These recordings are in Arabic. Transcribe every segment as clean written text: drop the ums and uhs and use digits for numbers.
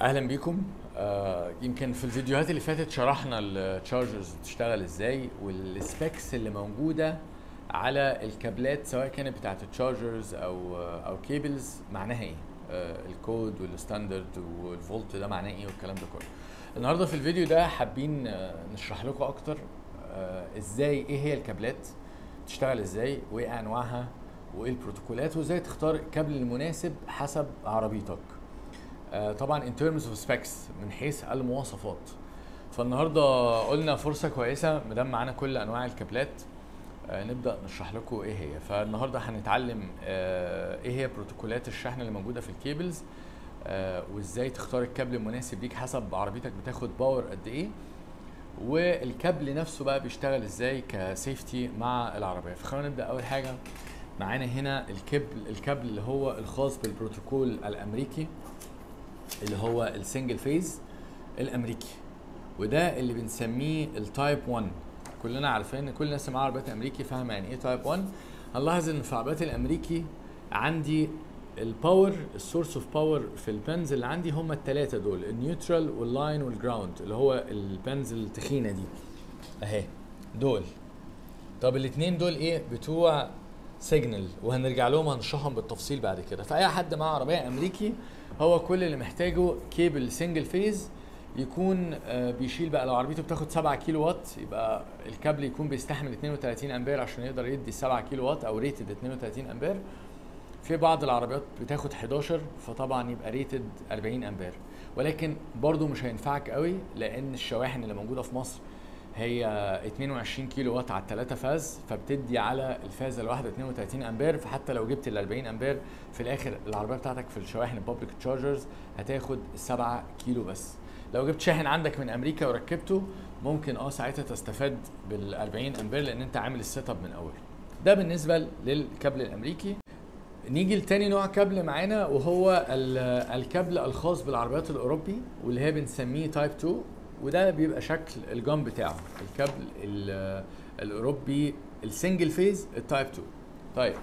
اهلا بيكم. يمكن في الفيديوهات اللي فاتت شرحنا التشارجرز بتشتغل ازاي والسبيكس اللي موجوده على الكابلات، سواء كانت بتاعه التشارجرز او كيبلز معناها ايه، الكود والستاندرد والفولت ده معناه ايه والكلام ده كله. النهارده في الفيديو ده حابين نشرح لكم اكتر ازاي، ايه هي الكابلات، تشتغل ازاي، وايه انواعها، وايه البروتوكولات، وازاي تختار الكابل المناسب حسب عربيتك. طبعا in terms of specs، من حيث المواصفات. فالنهارده قلنا فرصه كويسه مادام معانا كل انواع الكابلات نبدا نشرح لكم ايه هي. فالنهارده هنتعلم ايه هي بروتوكولات الشحن اللي موجوده في الكيبلز، وازاي تختار الكابل المناسب ليك حسب عربيتك بتاخد باور قد ايه، والكابل نفسه بقى بيشتغل ازاي كسيفتي مع العربيه. فخلينا نبدا. اول حاجه معانا هنا الكابل اللي هو الخاص بالبروتوكول الامريكي، اللي هو السنجل فيز الامريكي، وده اللي بنسميه التايب 1. كلنا عارفين ان كل الناس معاها عربيات امريكي فاهمه يعني ايه تايب 1. هنلاحظ ان في العربيات الامريكي عندي الباور، السورس اوف باور في البنز اللي عندي هم الثلاثه دول، النيوترال واللاين والجراوند، اللي هو البنز التخينه دي اهي دول. طب الاثنين دول ايه؟ بتوع سيجنال، وهنرجع لهم هنشرحهم بالتفصيل بعد كده. فاي حد معاه عربيه امريكي هو كل اللي محتاجه كيبل سنجل فيز يكون بيشيل بقى. لو عربيته بتاخد 7 كيلو وات يبقى الكابل يكون بيستحمل 32 امبير عشان يقدر يدي 7 كيلو وات، او ريتد 32 امبير. في بعض العربيات بتاخد 11 فطبعا يبقى ريتد 40 امبير، ولكن برضو مش هينفعك قوي لان الشواحن اللي موجوده في مصر هي 22 كيلو وات على 3 فاز، فبتدي على الفازه الواحده 32 امبير. فحتى لو جبت ال 40 امبير في الاخر العربيه بتاعتك في الشواحن البابليك تشارجرز هتاخد 7 كيلو بس. لو جبت شاحن عندك من امريكا وركبته ممكن ساعتها تستفاد بال 40 امبير لان انت عامل السيت اب من اول. ده بالنسبه للكابل الامريكي. نيجي لتاني نوع كابل معانا، وهو الكابل الخاص بالعربيات الاوروبي، واللي هي بنسميه تايب 2، وده بيبقى شكل الجام بتاعه، الكابل الاوروبي السنجل فيز التايب 2. طيب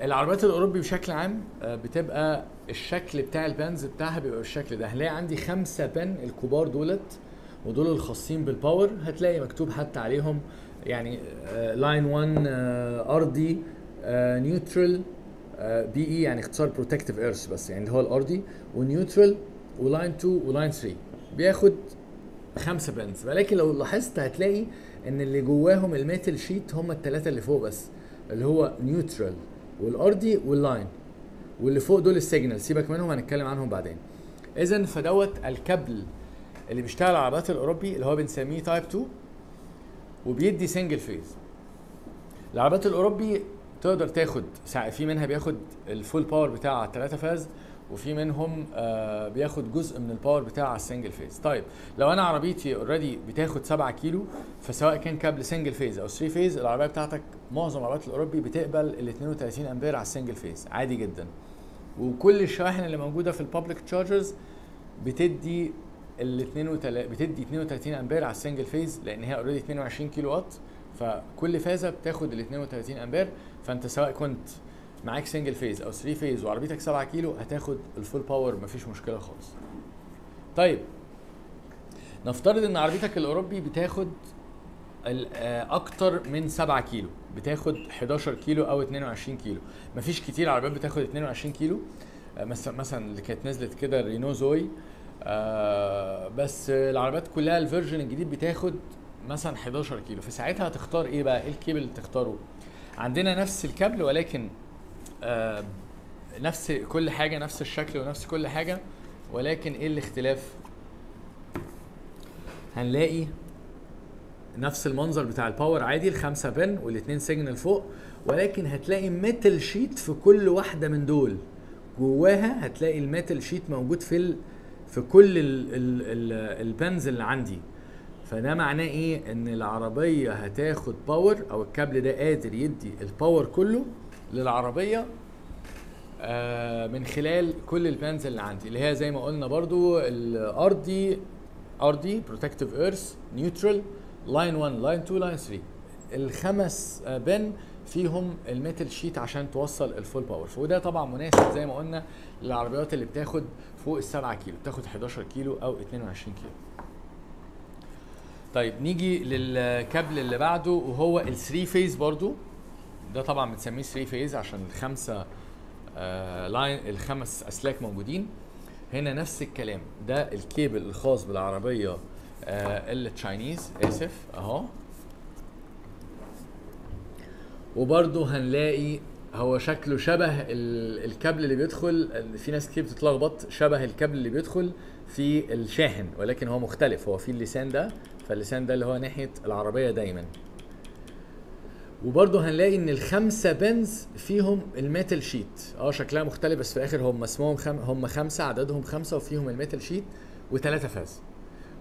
العربيات الاوروبي بشكل عام بتبقى الشكل بتاع البانز بتاعها بيبقى بالشكل ده. هنلاقي عندي 5 بان الكبار دولت، ودول الخاصين بالباور. هتلاقي مكتوب حتى عليهم يعني لاين 1 ارضي، نيوترال، بي اي يعني اختصار بروتكتيف ايرث بس، يعني اللي هو الارضي، ونيوترال، ولاين 2 ولاين 3. بياخد 5 بنز. ولكن لو لاحظت هتلاقي ان اللي جواهم الميتال شيت هم الثلاثه اللي فوق بس، اللي هو نيوترال والارضي واللاين، واللي فوق دول السيجنال، سيبك منهم هنتكلم عنهم بعدين. اذا فدوت الكابل اللي بيشتغل على العربيات الاوروبي اللي هو بنسميه تايب 2، وبيدي سنجل فيز. العربيات الاوروبي تقدر تاخد في منها بياخد الفول باور بتاعه على 3 فاز، وفي منهم بياخد جزء من الباور بتاعه على السنجل فيز. طيب لو انا عربيتي اوريدي بتاخد 7 كيلو، فسواء كان كابل سنجل فيز او 3 فيز، العربيه بتاعتك معظم العربيات الاوروبي بتقبل ال 32 امبير على السنجل فيز عادي جدا. وكل الشواحن اللي موجوده في البابليك تشارجرز بتدي بتدي 32 امبير على السنجل فيز، لان هي اوريدي 22 كيلو وات، فكل فازه بتاخد ال 32 امبير. فانت سواء كنت معاك سنجل فيز او 3 فيز وعربيتك 7 كيلو هتاخد الفول باور، مفيش مشكله خالص. طيب نفترض ان عربيتك الاوروبي بتاخد اكتر من 7 كيلو، بتاخد 11 كيلو او 22 كيلو. مفيش كتير عربيات بتاخد 22 كيلو، مثلا اللي كانت نزلت كده الرينو زوي، بس العربيات كلها الفيرجن الجديد بتاخد مثلا 11 كيلو. فساعتها هتختار ايه بقى؟ ايه الكيبل اللي تختاره؟ عندنا نفس الكابل، ولكن نفس كل حاجه، نفس الشكل ونفس كل حاجه، ولكن ايه الاختلاف؟ هنلاقي نفس المنظر بتاع الباور عادي، ال5 بن والاثنين سيجنال فوق، ولكن هتلاقي ميتال شيت في كل واحده من دول. جواها هتلاقي الميتال شيت موجود في كل البنز اللي عندي. فده معناه ايه؟ ان العربيه هتاخد باور، او الكابل ده قادر يدي الباور كله للعربيه من خلال كل البانز اللي عندي، اللي هي زي ما قلنا برضو الارضي بروتكتيف ايرث، نيوترال، لاين 1 لاين 2 لاين 3. الخمس بن فيهم الميتال شيت عشان توصل الفول باور. وده طبعا مناسب زي ما قلنا للعربيات اللي بتاخد فوق ال7 كيلو، بتاخد 11 كيلو او 22 كيلو. طيب نيجي للكابل اللي بعده وهو ال3 فيز برضو. ده طبعا بنسميه 3 فيز عشان الخمسه لاين، الخمس اسلاك موجودين. هنا نفس الكلام، ده الكيبل الخاص بالعربيه التشاينيز، اسف اهو. وبرضو هنلاقي هو شكله شبه الكابل اللي بيدخل، في ناس كتير بتتلخبط، شبه الكابل اللي بيدخل في الشاحن، ولكن هو مختلف. هو في اللسان ده، فاللسان ده اللي هو ناحيه العربيه دايما. وبرضه هنلاقي ان الخمسه بنز فيهم الميتال شيت، شكلها مختلف، بس في الاخر هم اسمهم هم خمسه، عددهم خمسه وفيهم الميتال شيت وثلاثه فاز.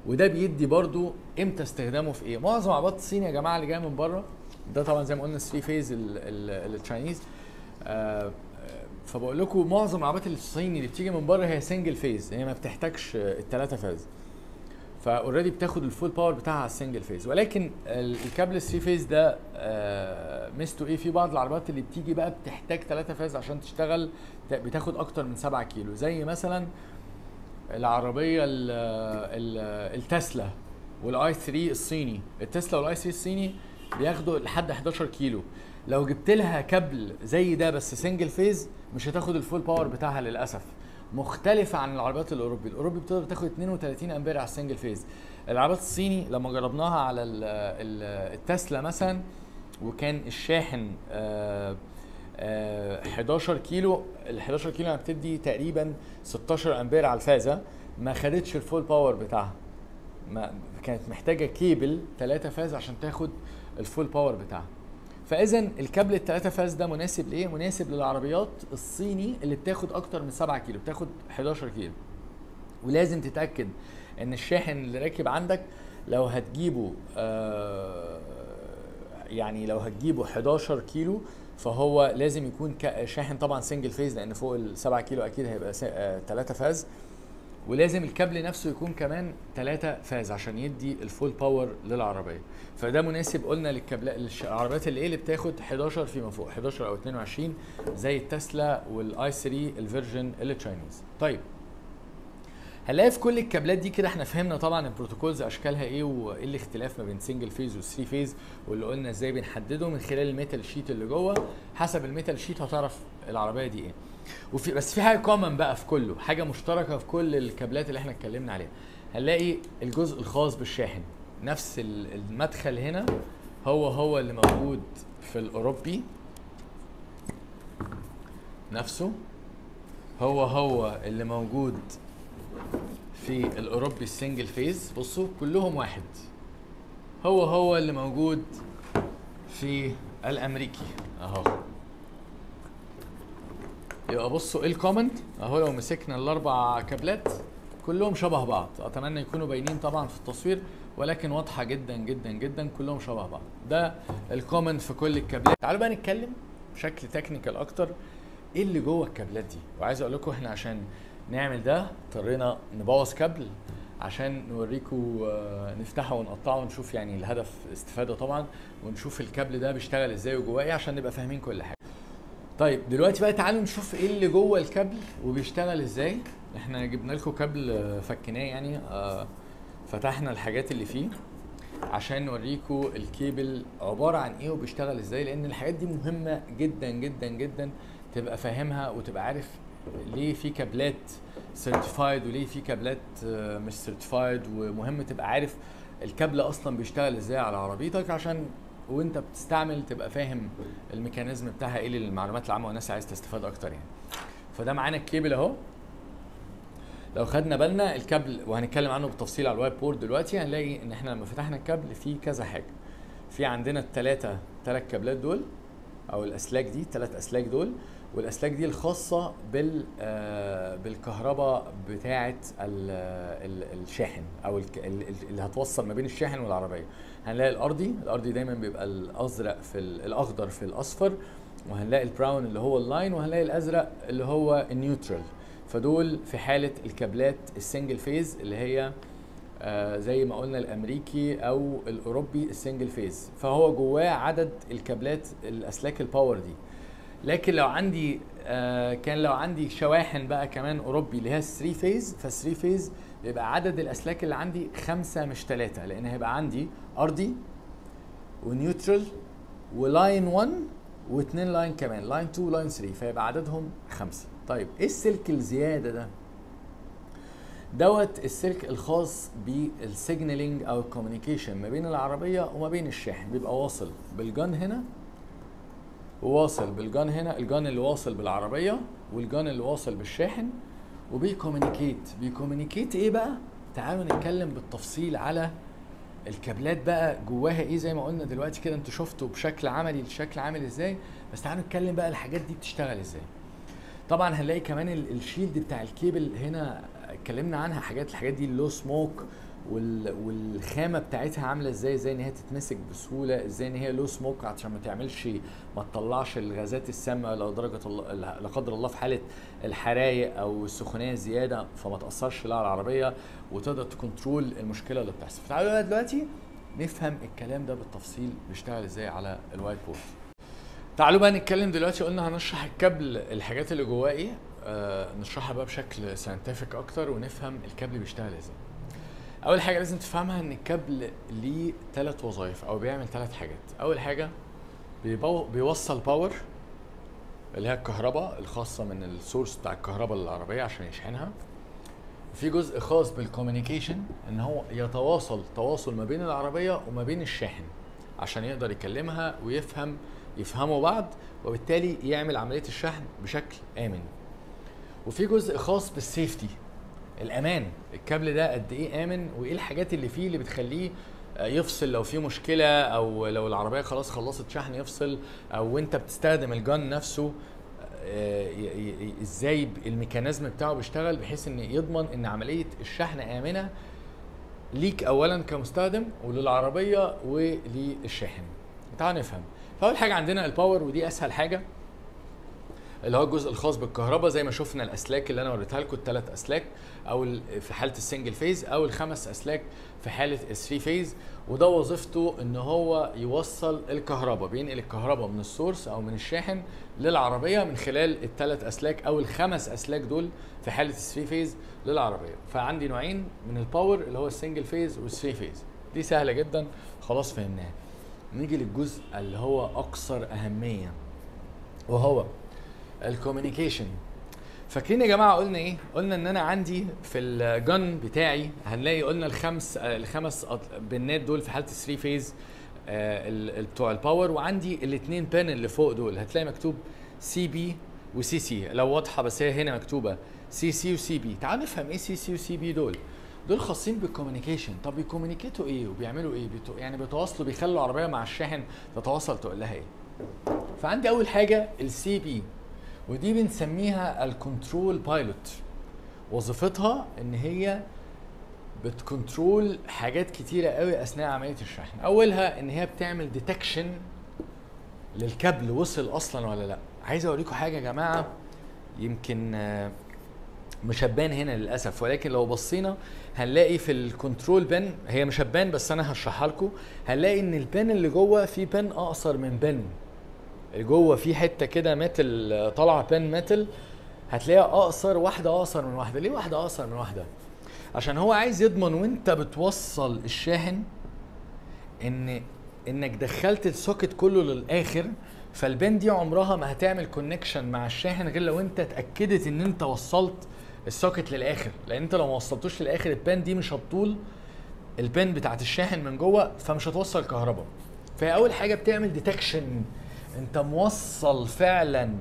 وده بيدي برضه امتى استخدامه في ايه. معظم عربيات الصين يا جماعه اللي جايه من بره، ده طبعا زي ما قلنا 3 فيز التشاينيز، فبقول لكم معظم العربيات الصيني اللي بتيجي من بره هي سنجل فيز، هي ما بتحتاجش الثلاثه فاز، فاوريدي بتاخد الفول باور بتاعها على السنجل فيز. ولكن الكابل 3 فيز ده ميزته ايه؟ في بعض العربيات اللي بتيجي بقى بتحتاج 3 فيز عشان تشتغل، بتاخد اكتر من 7 كيلو، زي مثلا العربيه التسلا والاي 3 الصيني. التسلا والاي 3 الصيني بياخدوا لحد 11 كيلو. لو جبت لها كابل زي ده بس سنجل فيز مش هتاخد الفول باور بتاعها للاسف. مختلفة عن العربيات الأوروبي بتقدر تاخد 32 أمبير على السنجل فيز. العربيات الصيني لما جربناها على التسلا مثلا، وكان الشاحن 11 كيلو، ال 11 كيلو بتدي تقريبا 16 أمبير على الفازة، ما خدتش الفول باور بتاعها، ما كانت محتاجة كيبل 3 فاز عشان تاخد الفول باور بتاعها. فاذا الكابل الثلاثه فاز ده مناسب لايه؟ مناسب للعربيات الصيني اللي بتاخد اكتر من 7 كيلو، بتاخد 11 كيلو. ولازم تتاكد ان الشاحن اللي راكب عندك لو هتجيبه يعني لو هتجيبه 11 كيلو فهو لازم يكون شاحن طبعا سنجل فيز، لان فوق ال 7 كيلو اكيد هيبقى 3 فاز. ولازم الكابل نفسه يكون كمان 3 فاز عشان يدي الفول باور للعربيه. فده مناسب قلنا العربيات اللي بتاخد 11 فيما فوق، 11 او 22 زي التسلا والاي 3 الفيرجن التشاينيز. طيب هنلاقي في كل الكابلات دي كده احنا فهمنا طبعا البروتوكولز اشكالها ايه، وايه الاختلاف ما بين سنجل فيز و3 فيز، واللي قلنا ازاي بنحدده من خلال الميتال شيت اللي جوه. حسب الميتال شيت هتعرف العربيه دي ايه. بس في حاجه كومن بقى في كله، حاجه مشتركه في كل الكابلات اللي احنا اتكلمنا عليها. هنلاقي الجزء الخاص بالشاحن، نفس المدخل هنا هو اللي موجود في الاوروبي، نفسه هو اللي موجود في الاوروبي السنجل فيز. بصوا كلهم واحد، هو اللي موجود في الامريكي اهو. يبقى بصوا ايه الكومنت اهو. لو مسكنا الاربع كابلات كلهم شبه بعض، اتمنى يكونوا باينين طبعا في التصوير، ولكن واضحه جدا جدا جدا، كلهم شبه بعض. ده الكومنت في كل الكابلات. تعالوا بقى نتكلم بشكل تكنيكال اكتر ايه اللي جوه الكابلات دي. وعايز اقول لكم احنا عشان نعمل ده اضطرينا نبوظ كابل عشان نوريكم، نفتحه ونقطعه ونشوف يعني الهدف استفاده طبعا، ونشوف الكابل ده بيشتغل ازاي وجواه ايه عشان نبقى فاهمين كل حاجه. طيب دلوقتي بقى تعالوا نشوف ايه اللي جوه الكابل وبيشتغل ازاي. احنا جبنا لكم كابل فكناه يعني، فتحنا الحاجات اللي فيه عشان نوريكم الكيبل عباره عن ايه وبيشتغل ازاي، لان الحاجات دي مهمه جدا جدا جدا تبقى فاهمها، وتبقى عارف ليه في كابلات سيرتيفايد وليه في كابلات مش سيرتيفايد. ومهم تبقى عارف الكابل اصلا بيشتغل ازاي على عربيتك، عشان وانت بتستعمل تبقى فاهم الميكانيزم بتاعها ايه للمعلومات العامه والناس عايز تستفاد اكتر يعني. فده معانا الكيبل اهو. لو خدنا بالنا الكابل، وهنتكلم عنه بالتفصيل على الوايت بورد دلوقتي، هنلاقي ان احنا لما فتحنا الكابل في كذا حاجه. في عندنا الثلاث كابلات دول او الاسلاك دي، 3 اسلاك دول، والاسلاك دي الخاصه بالكهرباء بتاعه الشاحن او اللي هتوصل ما بين الشاحن والعربيه. هنلاقي الارضي دايما بيبقى الازرق في الاخضر في الاصفر، وهنلاقي البراون اللي هو اللاين، وهنلاقي الازرق اللي هو النيوترال. فدول في حاله الكابلات السنجل فيز اللي هي زي ما قلنا الامريكي او الاوروبي السنجل فيز، فهو جواه عدد الكابلات الاسلاك الباور دي. لكن لو عندي لو عندي شواحن بقى كمان اوروبي اللي هي 3 فيز، ف3 فيز بيبقى عدد الاسلاك اللي عندي 5 مش 3، لان هيبقى عندي ارضي ونيوترال ولاين 1 و2 لاين كمان، لاين 2 ولاين 3، فيبقى عددهم 5. طيب ايه السلك الزياده ده؟ دوت السلك الخاص بالسيجنالينج او الكوميونيكيشن ما بين العربيه وما بين الشاحن، بيبقى واصل بالجن هنا وواصل بالجن هنا، الجن اللي واصل بالعربيه والجن اللي واصل بالشاحن، بيكوميونيكيت ايه بقى؟ تعالوا نتكلم بالتفصيل على الكابلات بقى جواها ايه. زي ما قلنا دلوقتي كده انتوا شفتوا بشكل عملي الشكل عامل ازاي، بس تعالوا نتكلم بقى الحاجات دي بتشتغل ازاي. طبعا هنلاقي كمان الشيلد بتاع الكيبل هنا اتكلمنا عنها، الحاجات دي اللو سموك والخامه بتاعتها عامله ازاي ان هي تتمسك بسهوله، ازاي ان هي لو سموك عشان ما تطلعش الغازات السامه لو لا قدر الله في حاله الحرايق او السخونيه زياده، فما تاثرش لا على العربيه وتقدر تكنترول المشكله اللي بتحصل. تعالوا دلوقتي نفهم الكلام ده بالتفصيل بيشتغل ازاي على الوايت بورد. تعالوا بقى نتكلم دلوقتي، قلنا هنشرح الكابل الحاجات اللي جواه ايه، نشرحها بقى بشكل ساينتفك اكتر ونفهم الكابل بيشتغل ازاي. اول حاجه لازم تفهمها ان الكابل ليه 3 وظائف او بيعمل 3 حاجات. اول حاجه بيوصل باور اللي هي الكهرباء الخاصه من السورس بتاع الكهرباء للعربيه عشان يشحنها. في جزء خاص بالكوميونيكيشن ان هو تواصل ما بين العربيه وما بين الشاحن عشان يقدر يكلمها يفهموا بعض، وبالتالي يعمل عمليه الشحن بشكل امن. وفي جزء خاص بالسيفتي، الامان، الكابل ده قد ايه امن وايه الحاجات اللي فيه اللي بتخليه يفصل لو في مشكله، او لو العربيه خلاص خلصت شحن يفصل، او انت بتستخدم الجن نفسه ازاي الميكانيزم بتاعه بيشتغل بحيث ان يضمن ان عمليه الشحن امنه ليك اولا كمستخدم وللعربيه وللشاحن. تعالوا نفهم. فاول حاجه عندنا الباور، ودي اسهل حاجه، اللي هو الجزء الخاص بالكهرباء. زي ما شفنا الاسلاك اللي انا وريتها لكم، ال3 اسلاك او في حاله السنجل فيز، او ال5 اسلاك في حاله ال3 فيز. وده وظيفته ان هو يوصل الكهرباء، بينقل الكهرباء من السورس او من الشاحن للعربيه من خلال ال3 اسلاك او ال5 اسلاك دول في حاله ال3 فيز للعربيه. فعندي نوعين من الباور اللي هو السنجل فيز وال3 فيز. دي سهله جدا خلاص فهمناها. نيجي للجزء اللي هو اكثر اهميه وهو الكوميونيكيشن. فاكرين يا جماعه قلنا ايه؟ قلنا ان انا عندي في الجن بتاعي هنلاقي قلنا الخمس بنات دول في حاله 3 فيز بتوع الباور، وعندي الاثنين بن اللي فوق دول هتلاقي مكتوب سي بي وسي سي، لو واضحه بس هي هنا مكتوبه سي سي وسي بي. تعالوا نفهم ايه سي سي وسي بي دول خاصين بالكوميونيكيشن. طب بيكوميونيكيتوا ايه وبيعملوا ايه؟ يعني بيتواصلوا، بيخلوا العربيه مع الشاحن تتواصل تقول لها ايه. فعندي اول حاجه السي بي، ودي بنسميها الكنترول بايلوت. وظيفتها ان هي بتكنترول حاجات كتيره قوي اثناء عمليه الشحن. اولها ان هي بتعمل ديتكشن للكابل وصل اصلا ولا لا. عايز اوريكم حاجه يا جماعه، يمكن مش هتبان هنا للاسف، ولكن لو بصينا هنلاقي في الكنترول بن، هي مش هتبان بس انا هشرحها لكم، هنلاقي ان البن اللي جوه في بن اقصر من بن. جوه في حته كده ميتل طالعه، بن ميتل هتلاقيها واحده اقصر من واحده. ليه واحده اقصر من واحده؟ عشان هو عايز يضمن وانت بتوصل الشاحن انك دخلت السوكت كله للاخر، فالبن دي عمرها ما هتعمل كونكشن مع الشاحن غير لو انت اتاكدت ان انت وصلت السوكت للاخر. لان انت لو ما وصلتوش للاخر البن دي مش هتطول البن بتاعت الشاحن من جوه، فمش هتوصل كهرباء. فهي اول حاجه بتعمل ديتكشن انت موصل فعلا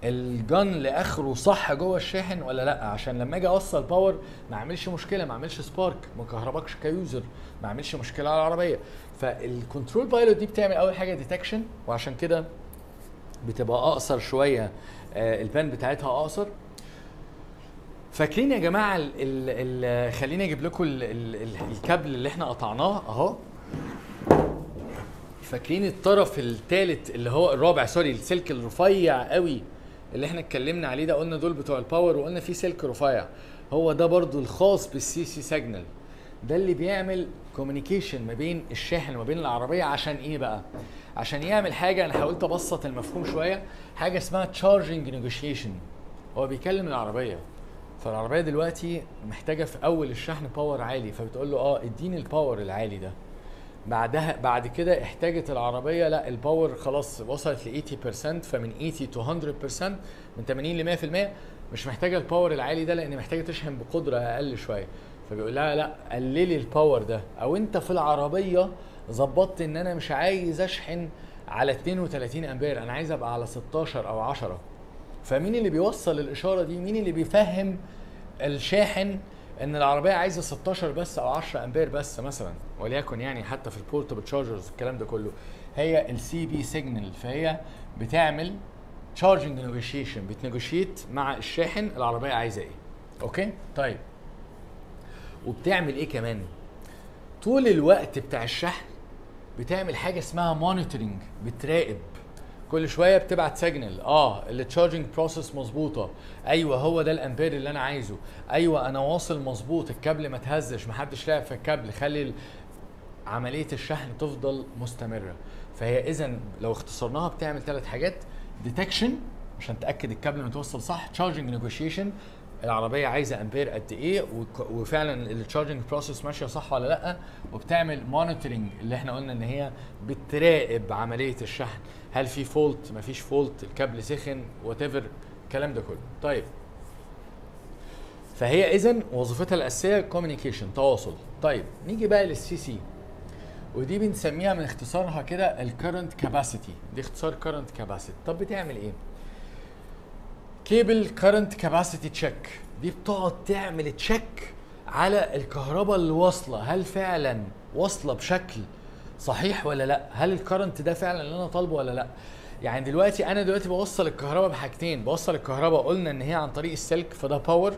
الجن لاخره صح جوه الشاحن ولا لا، عشان لما اجي اوصل باور ما اعملش مشكله، ما اعملش سبارك، ما كهربكش كيوزر، ما اعملش مشكله على العربيه. فالكنترول بايلوت دي بتعمل اول حاجه ديتكشن، وعشان كده بتبقى اقصر شويه، البان بتاعتها اقصر. فاكرين يا جماعه خليني اجيب لكم الكابل اللي احنا قطعناه اهو. فاكرين الطرف الثالث اللي هو الرابع، سوري، السلك الرفيع قوي اللي احنا اتكلمنا عليه ده، قلنا دول بتوع الباور، وقلنا في سلك رفيع هو ده برضو الخاص بالسي سي سيجنال. ده اللي بيعمل كوميونيكيشن ما بين الشاحن وما بين العربيه. عشان ايه بقى؟ عشان يعمل حاجه، انا حاولت ابسط المفهوم شويه، حاجه اسمها تشارجنج نيجوشيشن. هو بيكلم العربيه، فالعربيه دلوقتي محتاجه في اول الشحن باور عالي، فبتقول له اديني الباور العالي ده. بعد كده احتاجت العربيه، لا الباور خلاص وصلت ل 80%، فمن 80 تو 100%، من 80 ل 100%، مش محتاجه الباور العالي ده لان محتاجه تشحن بقدره اقل شويه. فبيقول لها لا قللي الباور ده، او انت في العربيه ظبطت ان انا مش عايز اشحن على 32 امبير، انا عايز ابقى على 16 او 10. فمين اللي بيوصل الاشاره دي؟ مين اللي بيفهم الشاحن ان العربيه عايزه 16 بس او 10 امبير بس مثلا، وليكن يعني حتى في البورتبل تشارجرز الكلام ده كله، هي السي بي سيجنال. فهي بتعمل تشارجنج نيجوشيشن، بتنيجوشيت مع الشاحن العربيه عايزه ايه. اوكي طيب، وبتعمل ايه كمان؟ طول الوقت بتاع الشحن بتعمل حاجه اسمها مونيتورنج، بتراقب كل شويه، بتبعت سيجنال التشارجنج بروسيس مظبوطه، ايوه هو ده الامبير اللي انا عايزه، ايوه انا واصل مظبوط، الكابل ما تهزش، محدش لعب في الكابل، خلي عمليه الشحن تفضل مستمره. فهي اذا لو اختصرناها بتعمل 3 حاجات: ديتكشن عشان تاكد الكابل متوصل صح، تشارجنج نيجوشيشن العربيه عايزه امبير قد ايه وفعلا التشارجنج بروسيس ماشيه صح ولا لا، وبتعمل مونيتورنج اللي احنا قلنا ان هي بتراقب عمليه الشحن، هل في فولت، مفيش فولت، الكابل سخن، وات ايفر، الكلام ده كله. طيب، فهي اذا وظيفتها الاساسيه كوميونيكيشن، تواصل. طيب نيجي بقى للسي سي، ودي بنسميها من اختصارها كده الكرنت كاباسيتي، دي اختصار كرنت كاباسيتي. طب بتعمل ايه؟ كيبل كرنت كاباسيتي تشيك، دي بتقعد تعمل تشيك على الكهرباء اللي واصله، هل فعلا واصله بشكل صحيح ولا لا؟ هل الكرنت ده فعلا اللي انا طالبه ولا لا؟ يعني دلوقتي انا بوصل الكهرباء بحاجتين، بوصل الكهرباء قلنا ان هي عن طريق السلك فده باور،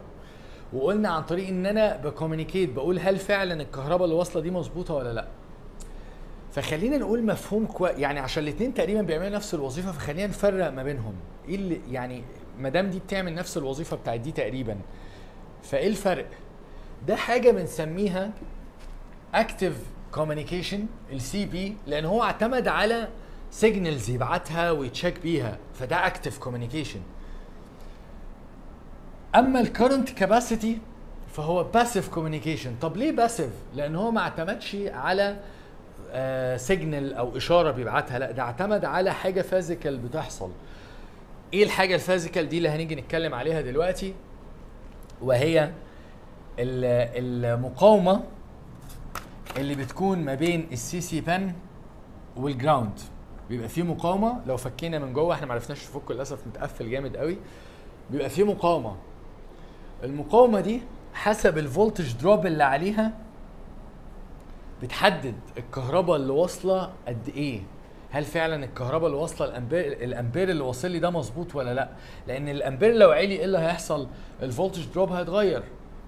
وقلنا عن طريق ان انا بكوميونيكيت، بقول هل فعلا الكهرباء اللي واصله دي مظبوطه ولا لا. فخلينا نقول مفهوم يعني عشان الاثنين تقريبا بيعملوا نفس الوظيفه، فخلينا نفرق ما بينهم. ايه اللي يعني ما دام دي بتعمل نفس الوظيفه بتاعت دي تقريبا، فايه الفرق؟ ده حاجه بنسميها اكتيف كوميونيكيشن، السي بي، لان هو اعتمد على سيجنالز يبعتها ويتشيك بيها، فده اكتيف كوميونيكيشن. اما الكرنت كاباسيتي فهو باسيف كوميونيكيشن. طب ليه باسيف؟ لان هو ما اعتمدش على سيجنال او اشاره بيبعتها، لا ده اعتمد على حاجه فيزيكال بتحصل. ايه الحاجه الفيزيكال دي اللي هنيجي نتكلم عليها دلوقتي؟ وهي المقاومه اللي بتكون ما بين السي سي بان والجراوند. بيبقى فيه مقاومه، لو فكينا من جوه، احنا ما عرفناش نفكه للاسف، متقفل جامد قوي، بيبقى فيه مقاومه. المقاومه دي حسب الفولتج دروب اللي عليها بتحدد الكهرباء اللي واصله قد ايه، هل فعلا الكهرباء اللي واصله الامبير اللي واصل لي ده مظبوط ولا لا. لان الامبير لو عالي ايه اللي هيحصل؟ الفولتج دروب هيتغير،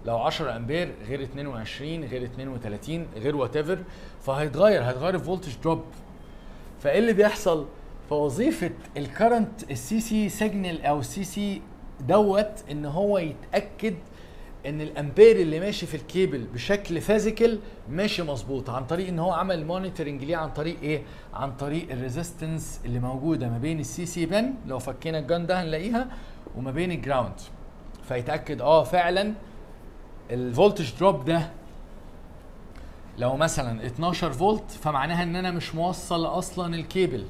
لو 10 امبير غير 22 غير 32 غير وات ايفر، فهيتغير الفولتج دروب. فايه اللي بيحصل؟ فوظيفه الكرنت السي سي سيجنال او السي سي ان هو يتاكد ان الامبير اللي ماشي في الكيبل بشكل فيزيكال ماشي مظبوط، عن طريق ان هو عمل مونيتورنج ليه، عن طريق ايه؟ عن طريق الريزيستنس اللي موجوده ما بين السي سي بن، لو فكينا الجن ده هنلاقيها، وما بين الجراوند، فيتاكد فعلا الفولتج دروب ده لو مثلا 12 فولت فمعناها ان انا مش موصل اصلا الكيبل،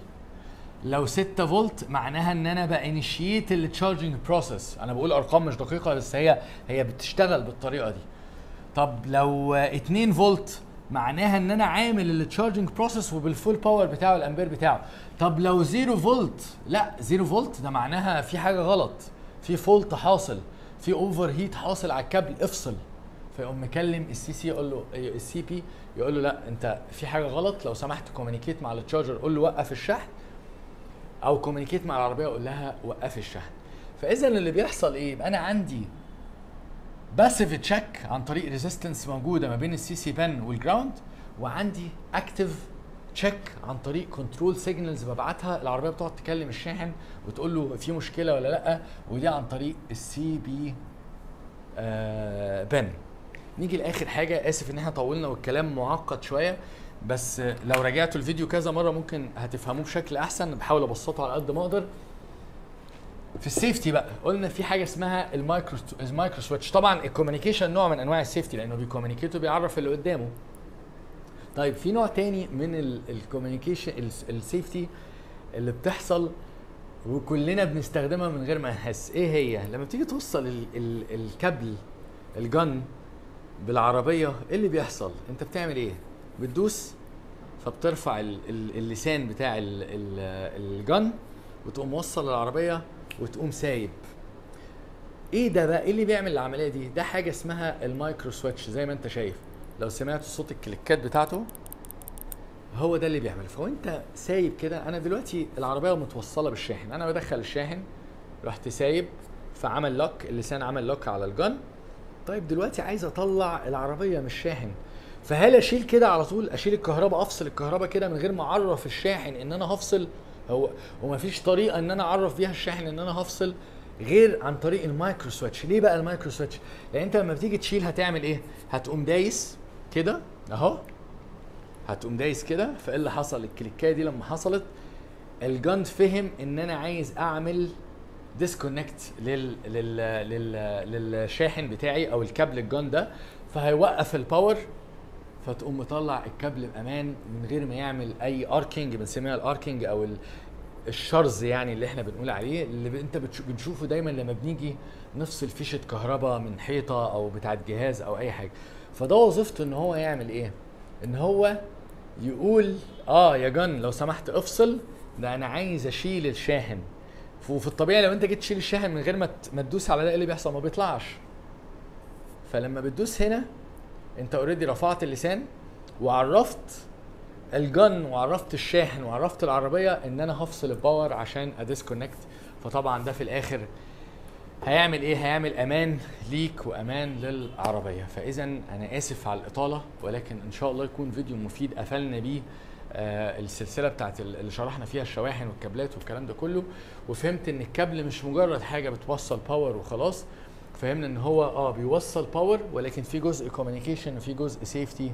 لو 6 فولت معناها ان انا بانيشيت التشارجنج بروسيس. انا بقول ارقام مش دقيقه بس هي بتشتغل بالطريقه دي. طب لو 2 فولت معناها ان انا عامل التشارجنج بروسيس وبالفول باور بتاعه الامبير بتاعه. طب لو 0 فولت، لا 0 فولت ده معناها في حاجه غلط، في فولت حاصل، في اوفر هيت حاصل على الكابل، افصل. فيقوم مكلم السي سي، يقول له السي بي، يقول له لا انت في حاجه غلط، لو سمحت كوميونيكيت مع التشارجر، قول له وقف الشحن، او كوميونيكيت مع العربيه اقول لها وقفي الشحن. فاذا اللي بيحصل ايه؟ يبقى انا عندي باسيف تشيك عن طريق ريزيستنس موجوده ما بين السي سي بان والجراوند، وعندي اكتيف تشيك عن طريق كنترول سيجنالز ببعتها، العربيه بتقعد تكلم الشاحن وتقول له في مشكله ولا لا، ودي عن طريق السي بي بان. نيجي لاخر حاجه، اسف ان احنا طولنا والكلام معقد شويه، بس لو راجعتوا الفيديو كذا مره ممكن هتفهموه بشكل احسن. بحاول ابسطه على قد ما اقدر. في السيفتي بقى قلنا في حاجه اسمها المايكرو سويتش. طبعا الكوميونيكيشن نوع من انواع السيفتي لانه بيكوميونيكيت وبيعرف اللي قدامه. طيب في نوع تاني من الكوميونيكيشن السيفتي اللي بتحصل وكلنا بنستخدمها من غير ما نحس. ايه هي؟ لما بتيجي توصل الكابل الجن بالعربيه، ايه اللي بيحصل؟ انت بتعمل ايه؟ بتدوس، فبترفع اللسان بتاع الجن وتقوم موصل العربيه وتقوم سايب. ايه ده بقى؟ ايه اللي بيعمل العمليه دي؟ ده حاجه اسمها المايكرو سويتش. زي ما انت شايف لو سمعت صوت الكليكات بتاعته هو ده اللي بيعمل. فهو انت سايب كده. انا دلوقتي العربيه متوصله بالشاحن، انا بدخل الشاحن، رحت سايب فعمل لوك، اللسان عمل لوك على الجن. طيب دلوقتي عايز اطلع العربيه من الشاحن، فهل اشيل كده على طول؟ اشيل الكهرباء، افصل الكهرباء كده من غير ما اعرف الشاحن ان انا هفصل؟ هو مفيش طريقه ان انا اعرف بيها الشاحن ان انا هفصل غير عن طريق المايكرو سويتش. ليه بقى المايكرو سويتش؟ لان انت لما بتيجي تشيل هتعمل ايه؟ هتقوم دايس كده اهو، هتقوم دايس كده. فايه اللي حصل؟ الكليكايه دي لما حصلت الجن فهم ان انا عايز اعمل ديسكونكت للشاحن بتاعي او الكابل الجن ده، فهيوقف الباور، فتقوم مطلع الكابل بامان من غير ما يعمل اي اركينج. بنسميها الاركينج او الشرز يعني اللي احنا بنقول عليه، اللي انت بنشوفه دايما لما بنيجي نفصل فيشه كهرباء من حيطه او بتاعه جهاز او اي حاجه. فده وظيفته ان هو يعمل ايه؟ ان هو يقول يا جن لو سمحت افصل، ده انا عايز اشيل الشاحن. وفي الطبيعي لو انت جيت تشيل الشاحن من غير ما تدوس على ده، ايه اللي بيحصل؟ ما بيطلعش. فلما بتدوس هنا انت اوريدي رفعت اللسان وعرفت الجن وعرفت الشاحن وعرفت العربيه ان انا هفصل الباور عشان اديسكونكت. فطبعا ده في الاخر هيعمل ايه؟ هيعمل امان ليك وامان للعربيه. فاذا انا اسف على الاطاله، ولكن ان شاء الله يكون فيديو مفيد قفلنا بيه السلسله بتاعت اللي شرحنا فيها الشواحن والكابلات والكلام ده كله، وفهمت ان الكابل مش مجرد حاجه بتوصل باور وخلاص. فهمنا ان هو بيوصل باور، ولكن في جزء كوميونيكيشن وفي جزء سيفتي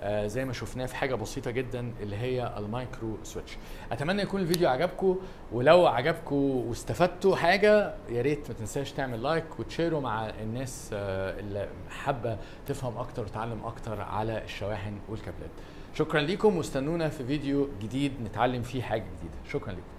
زي ما شفناه في حاجه بسيطه جدا اللي هي المايكرو سويتش. اتمنى يكون الفيديو عجبكم، ولو عجبكم واستفدتوا حاجه يا ريت ما تنساش تعمل لايك وتشيره مع الناس اللي حابه تفهم اكتر وتتعلم اكتر على الشواحن والكابلات. شكرا لكم، واستنونا في فيديو جديد نتعلم فيه حاجه جديده. شكرا لكم.